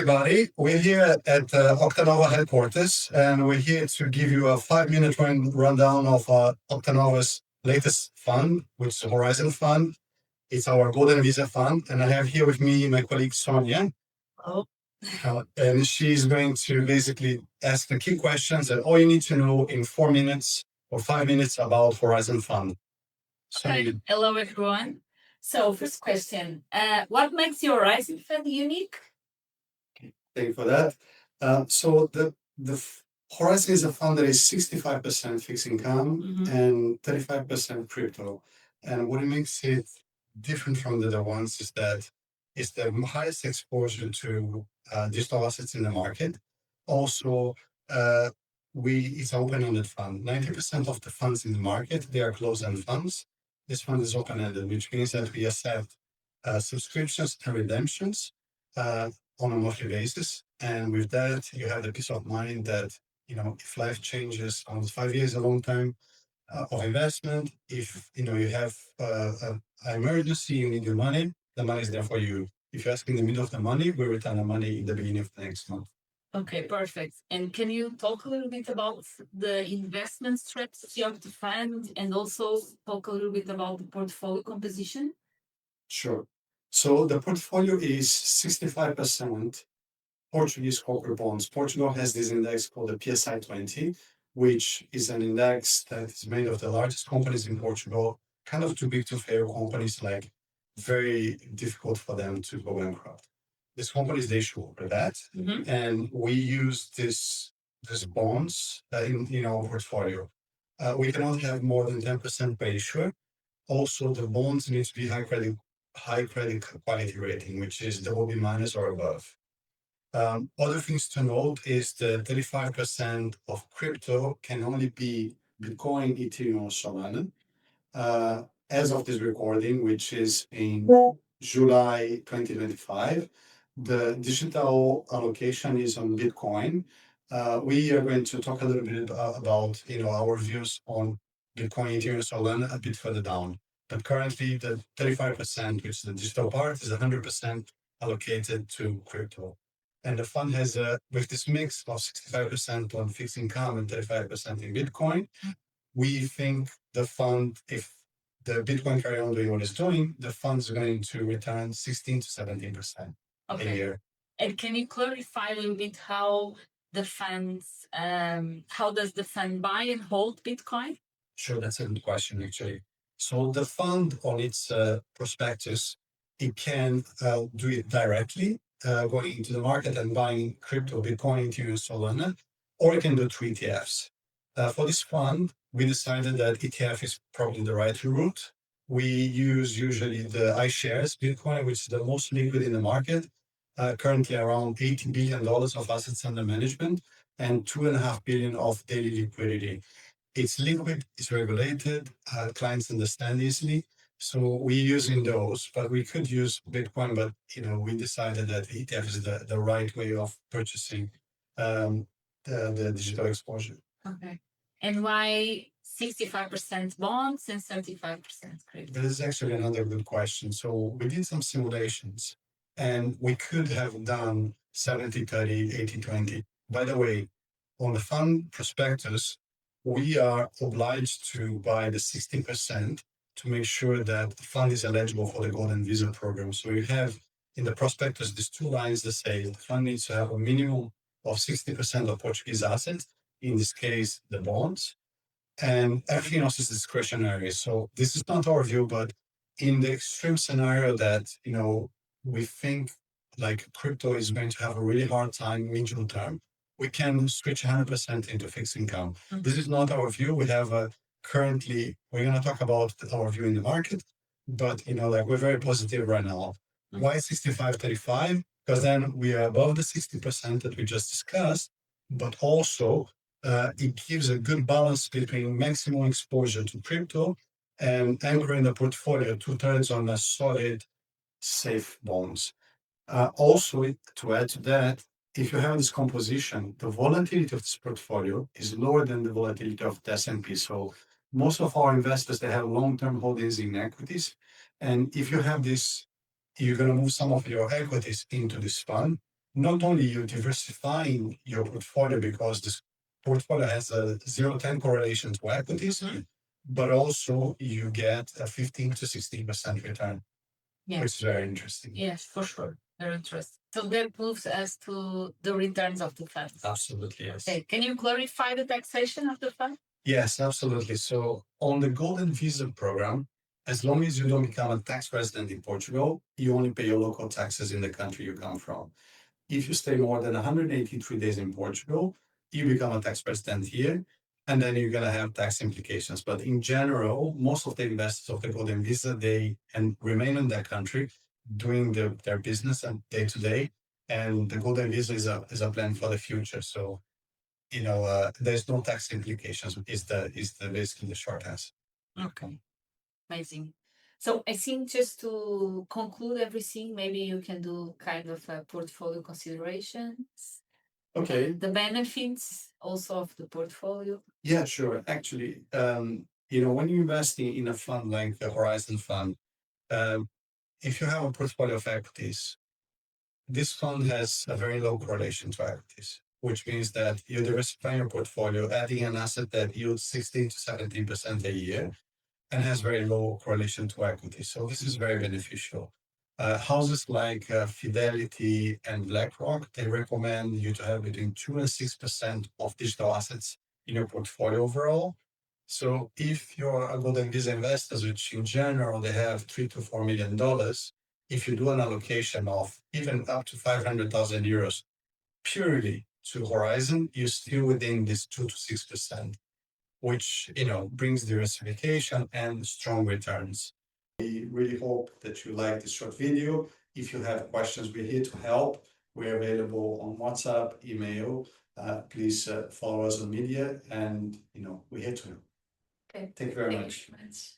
everybody. We're here at Octanova headquarters, and we're here to give you a 5-minute rundown of Octanova's latest fund, which is the Horizon Fund. It's our Golden Visa Fund, and I have here with me my colleague Sonia. Oh, And she's going to basically ask the key questions that all you need to know in 4 minutes or 5 minutes about Horizon Fund. okay. Hello, everyone. So, first question: what makes your Horizon Fund unique? Thank you for that. So the Horizon is a fund that is 65% fixed income and 35% crypto. And what makes it different from the other ones is that it's the highest exposure to digital assets in the market. Also, it's open-ended fund. 90% of the funds in the market, they are closed-end funds. This fund is open-ended, which means that we accept subscriptions and redemptions on a monthly basis. And with that, you have the peace of mind that, if life changes, 5 years is a long time of investment. If, you have an emergency, you need your money, the money is there for you. If you ask in the middle of the money, we return the money in the beginning of the next month. Okay, perfect. And can you talk a little bit about the investment strategy of the fund and also talk a little bit about the portfolio composition? Sure. So the portfolio is 65% Portuguese corporate bonds. Portugal has this index called the PSI 20, which is an index that is made of the largest companies in Portugal, kind of too big to fail companies, like very difficult for them to go bankrupt. These companies, they issue over that, and we use these bonds in our portfolio. We cannot have more than 10% per issuer. Also, the bonds need to be high credit quality rating, which is double B minus or above. Other things to note is that 35% of crypto can only be Bitcoin, Ethereum, or Solana. As of this recording, which is in July 2025, the digital allocation is on Bitcoin. We are going to talk a little bit about our views on Bitcoin, Ethereum, Solana a bit further down. But currently, the 35%, which is the digital part, is 100% allocated to crypto. And the fund has with this mix of 65% on fixed income and 35% in Bitcoin, we think the fund, if the Bitcoin carry on doing what it's doing, the fund's going to return 16 to 17% a year. And can you clarify a little bit how does the fund buy and hold Bitcoin? Sure, that's a good question, actually. So the fund on its prospectus, it can do it directly, going into the market and buying crypto, Bitcoin, Ethereum, Solana, or it can do through ETFs. For this fund, we decided that ETF is probably the right route. We use usually the iShares Bitcoin, which is the most liquid in the market, currently around $80 billion of assets under management and $2.5 billion of daily liquidity. It's liquid, it's regulated, clients understand easily. So we're using those, but we could use Bitcoin, but we decided that ETF is the right way of purchasing the digital exposure. Okay. And why 65% bonds and 35% crypto? This is actually another good question. So we did some simulations and we could have done 70-30, 80-20. By the way, on the fund prospectus, we are obliged to buy the 60% to make sure that the fund is eligible for the Golden Visa program. So you have in the prospectus these two lines that say the fund needs to have a minimum of 60% of Portuguese assets, in this case, the bonds, and everything else is discretionary. So this is not our view, but in the extreme scenario that, we think like crypto is going to have a really hard time medium term, we can switch 100% into fixed income. This is not our view. We have currently, we're going to talk about our view in the market, but we're very positive right now. Why 65-35? Because then we are above the 60% that we just discussed, but also it gives a good balance between maximum exposure to crypto and anchoring the portfolio 2/3 on a solid, safe bonds. Also, to add to that, if you have this composition, the volatility of this portfolio is lower than the volatility of the S&P. So most of our investors, they have long-term holdings in equities. And if you have this, you're going to move some of your equities into this fund. not only you diversifying your portfolio because this portfolio has a 0-10 correlation to equities, but also you get a 15 to 16% return, Yeah. which is very interesting. Yes, for sure. Very interesting. So that moves us to the returns of the fund. Absolutely, yes. Okay. Can you clarify the taxation of the fund? Yes, absolutely. So on the Golden Visa program, as long as you don't become a tax resident in Portugal, you only pay your local taxes in the country you come from. If you stay more than 183 days in Portugal, you become a tax resident here, and then you're gonna have tax implications. But in general, most of the investors of the Golden Visa, they and remain in that country doing their business and day to day. And the Golden Visa is a plan for the future. So there's no tax implications. Is the basically the short answer. Okay. Amazing. So I think just to conclude everything, maybe you can do kind of a portfolio considerations. Okay. The benefits also of the portfolio. Yeah, sure. Actually, when you invest in a fund like the Horizon Fund, um, if you have a portfolio of equities, this fund has a very low correlation to equities, which means that you diversify your portfolio, adding an asset that yields 16 to 17% a year and has very low correlation to equity. So this is very beneficial. Houses like Fidelity and BlackRock, they recommend you to have between 2 and 6% of digital assets in your portfolio overall. So if you're a Golden Visa investor, which in general they have $3 to $4 million, if you do an allocation of even up to 500,000 euros purely to Horizon, you're still within this 2 to 6%, which brings diversification and strong returns. We really hope that you like this short video. If you have questions, we're here to help. We're available on WhatsApp, email. Please follow us on media, and we're here to help. Okay. Thank you very Thank much. you very much.